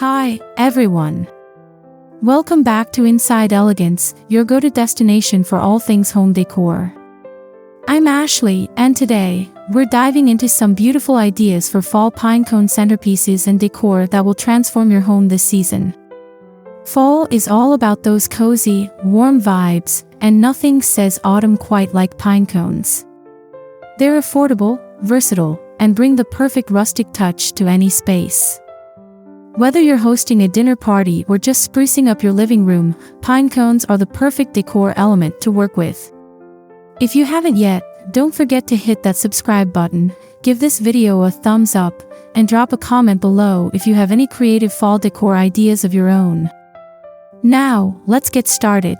Hi, everyone. Welcome back to Inside Elegance, your go-to destination for all things home decor. I'm Ashley, and today, we're diving into some beautiful ideas for fall Pinecone centerpieces and decor that will transform your home this season. Fall is all about those cozy, warm vibes, and nothing says autumn quite like pinecones. They're affordable, versatile, and bring the perfect rustic touch to any space. Whether you're hosting a dinner party or just sprucing up your living room, pinecones are the perfect decor element to work with. If you haven't yet, don't forget to hit that subscribe button, give this video a thumbs up, and drop a comment below if you have any creative fall decor ideas of your own. Now, let's get started.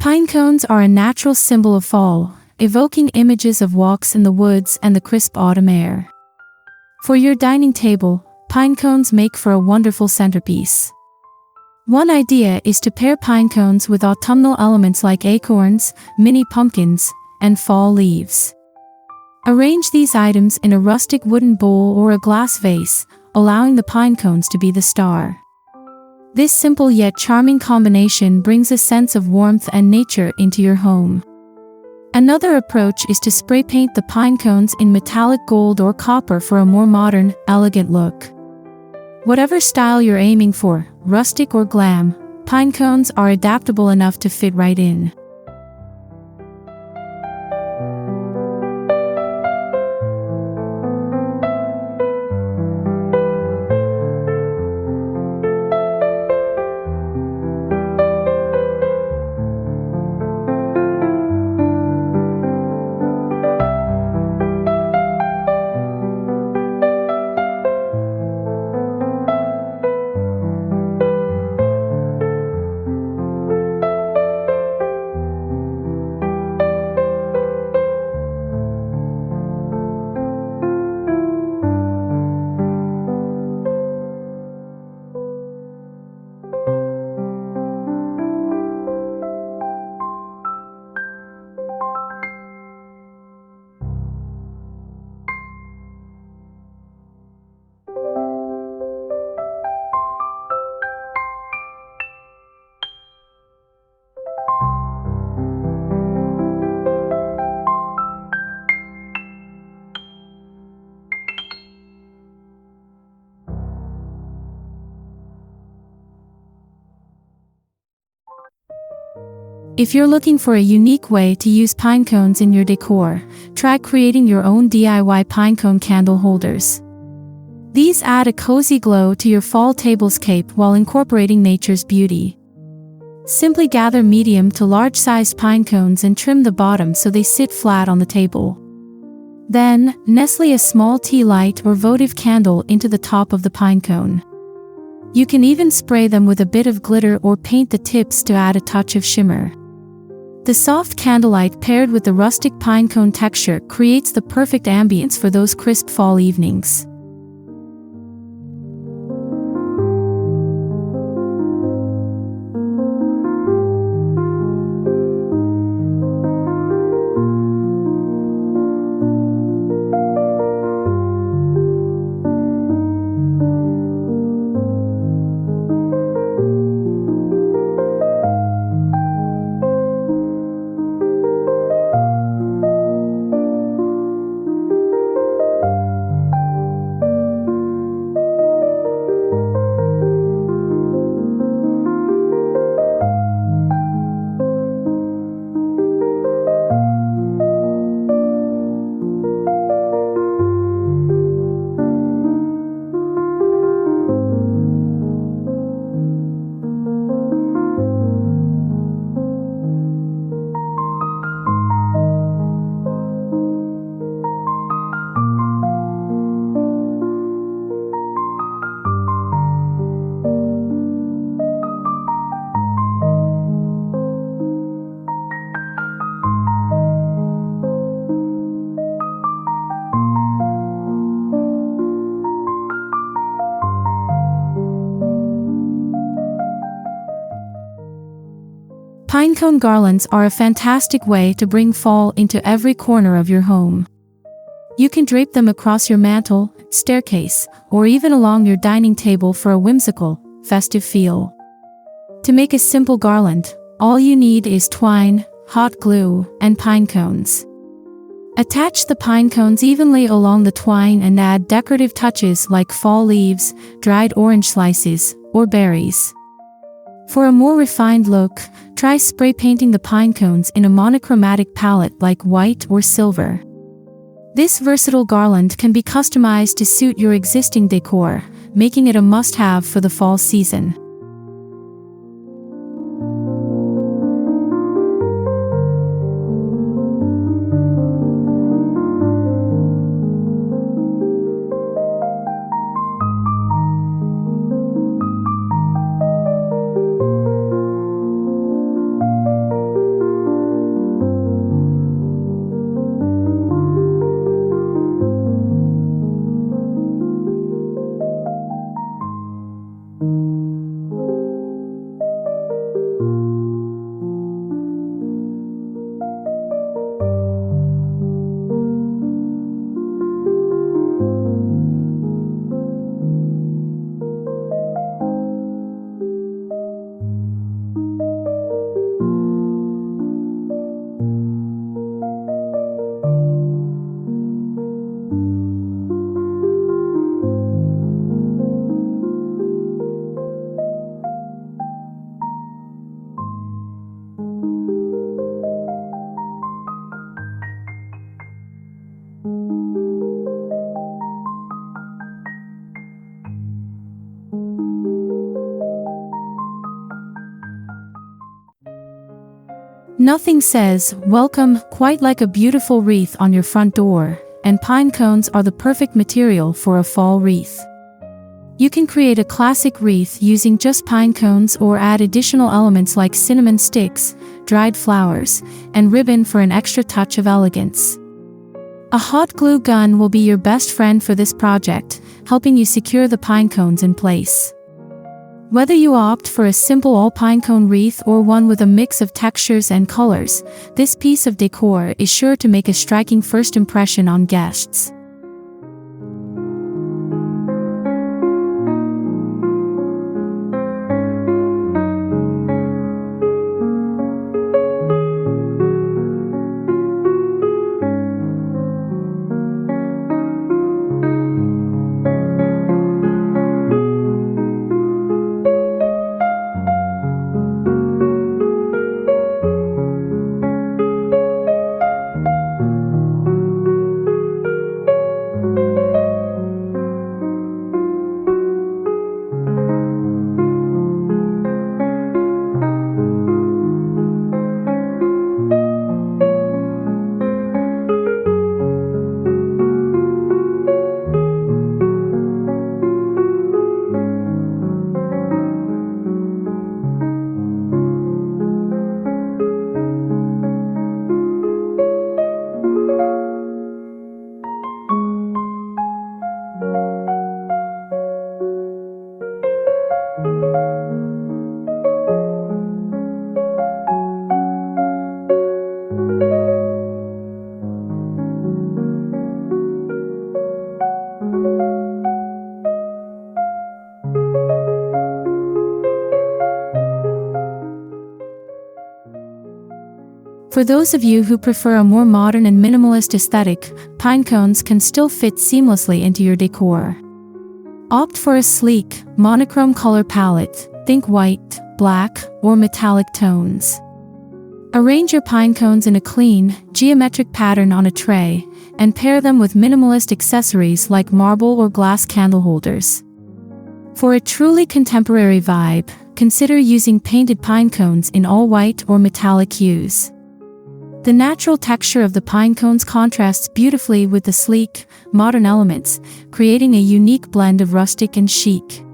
Pinecones are a natural symbol of fall, evoking images of walks in the woods and the crisp autumn air. For your dining table, pinecones make for a wonderful centerpiece. One idea is to pair pinecones with autumnal elements like acorns, mini pumpkins, and fall leaves. Arrange these items in a rustic wooden bowl or a glass vase, allowing the pinecones to be the star. This simple yet charming combination brings a sense of warmth and nature into your home. Another approach is to spray paint the pinecones in metallic gold or copper for a more modern, elegant look. Whatever style you're aiming for, rustic or glam, pinecones are adaptable enough to fit right in. If you're looking for a unique way to use pinecones in your decor, try creating your own DIY pinecone candle holders. These add a cozy glow to your fall tablescape while incorporating nature's beauty. Simply gather medium to large-sized pinecones and trim the bottom so they sit flat on the table. Then, nestle a small tea light or votive candle into the top of the pinecone. You can even spray them with a bit of glitter or paint the tips to add a touch of shimmer. The soft candlelight paired with the rustic pinecone texture creates the perfect ambience for those crisp fall evenings. Pinecone garlands are a fantastic way to bring fall into every corner of your home. You can drape them across your mantle, staircase, or even along your dining table for a whimsical, festive feel. To make a simple garland, all you need is twine, hot glue, and pine cones. Attach the pine cones evenly along the twine and add decorative touches like fall leaves, dried orange slices, or berries. For a more refined look, try spray painting the pine cones in a monochromatic palette like white or silver. This versatile garland can be customized to suit your existing decor, making it a must-have for the fall season. Nothing says welcome quite like a beautiful wreath on your front door, and pine cones are the perfect material for a fall wreath. You can create a classic wreath using just pine cones or add additional elements like cinnamon sticks, dried flowers, and ribbon for an extra touch of elegance. A hot glue gun will be your best friend for this project, helping you secure the pine cones in place. Whether you opt for a simple all-pinecone wreath or one with a mix of textures and colors, this piece of decor is sure to make a striking first impression on guests. For those of you who prefer a more modern and minimalist aesthetic, pine cones can still fit seamlessly into your decor. Opt for a sleek, monochrome color palette, think white, black, or metallic tones. Arrange your pine cones in a clean, geometric pattern on a tray, and pair them with minimalist accessories like marble or glass candle holders. For a truly contemporary vibe, consider using painted pine cones in all white or metallic hues. The natural texture of the pine cones contrasts beautifully with the sleek, modern elements, creating a unique blend of rustic and chic.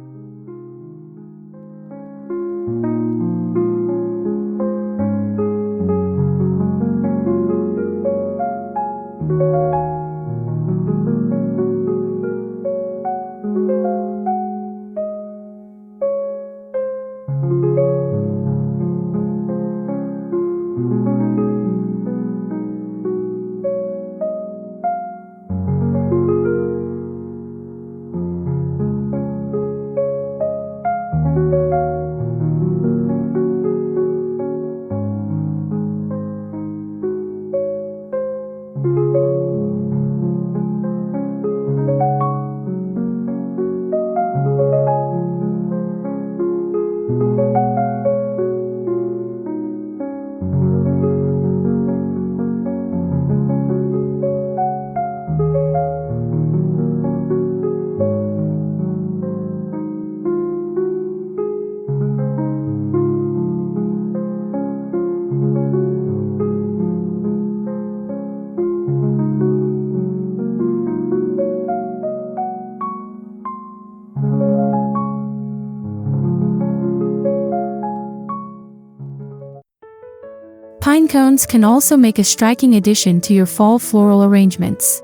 Pine cones can also make a striking addition to your fall floral arrangements.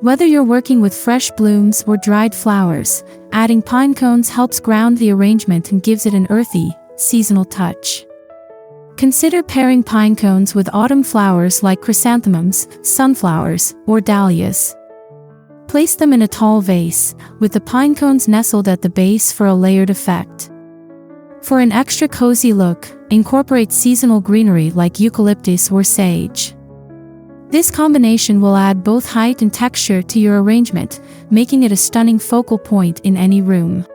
Whether you're working with fresh blooms or dried flowers, adding pine cones helps ground the arrangement and gives it an earthy, seasonal touch. Consider pairing pine cones with autumn flowers like chrysanthemums, sunflowers, or dahlias. Place them in a tall vase, with the pine cones nestled at the base for a layered effect. For an extra cozy look, incorporate seasonal greenery like eucalyptus or sage. This combination will add both height and texture to your arrangement, making it a stunning focal point in any room.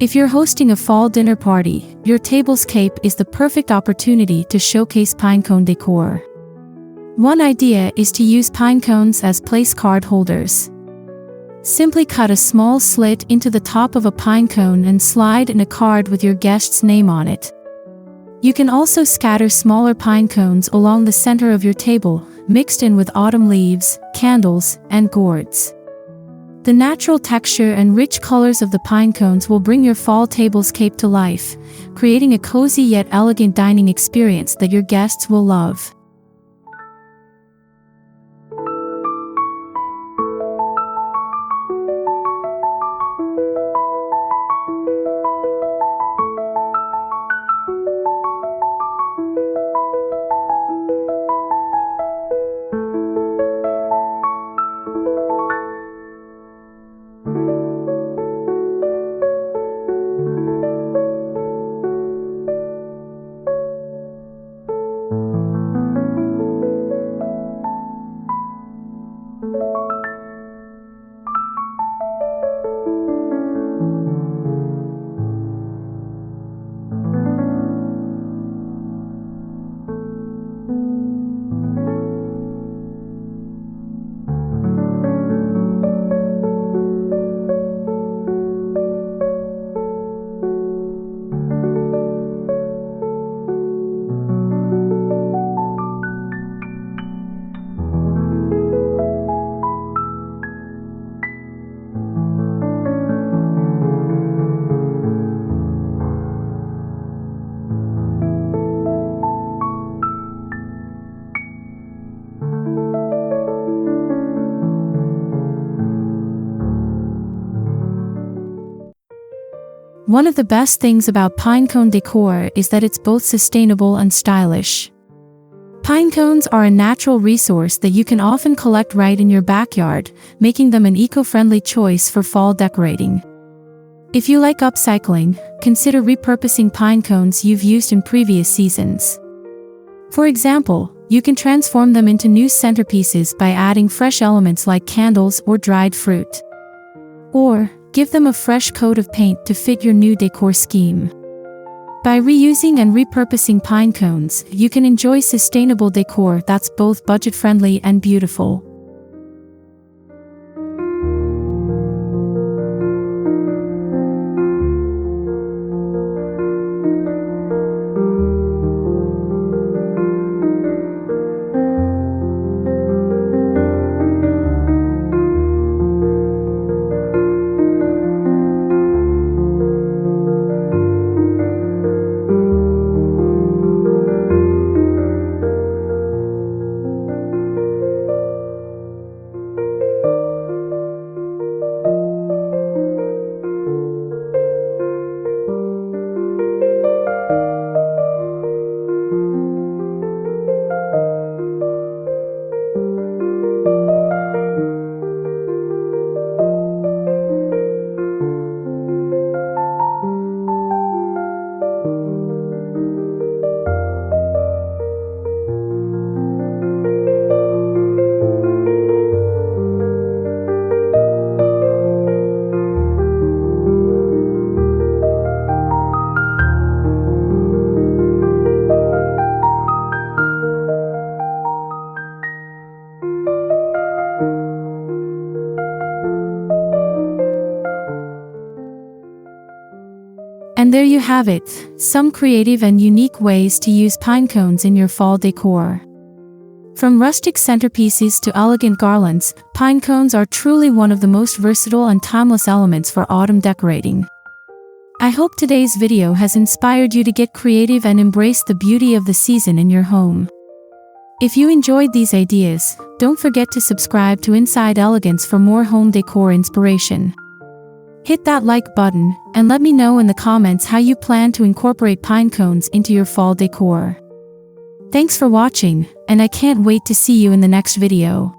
If you're hosting a fall dinner party, your tablescape is the perfect opportunity to showcase pinecone decor. One idea is to use pinecones as place card holders. Simply cut a small slit into the top of a pinecone and slide in a card with your guest's name on it. You can also scatter smaller pinecones along the center of your table, mixed in with autumn leaves, candles, and gourds. The natural texture and rich colors of the pinecones will bring your fall tablescape to life, creating a cozy yet elegant dining experience that your guests will love. One of the best things about pinecone decor is that it's both sustainable and stylish. Pinecones are a natural resource that you can often collect right in your backyard, making them an eco-friendly choice for fall decorating. If you like upcycling, consider repurposing pinecones you've used in previous seasons. For example, you can transform them into new centerpieces by adding fresh elements like candles or dried fruit. Or, give them a fresh coat of paint to fit your new decor scheme. By reusing and repurposing pinecones, you can enjoy sustainable decor that's both budget-friendly and beautiful. And there you have it, some creative and unique ways to use pine cones in your fall decor. From rustic centerpieces to elegant garlands, pine cones are truly one of the most versatile and timeless elements for autumn decorating. I hope today's video has inspired you to get creative and embrace the beauty of the season in your home. If you enjoyed these ideas, don't forget to subscribe to Inside Elegance for more home decor inspiration. Hit that like button, and let me know in the comments how you plan to incorporate pine cones into your fall decor. Thanks for watching, and I can't wait to see you in the next video.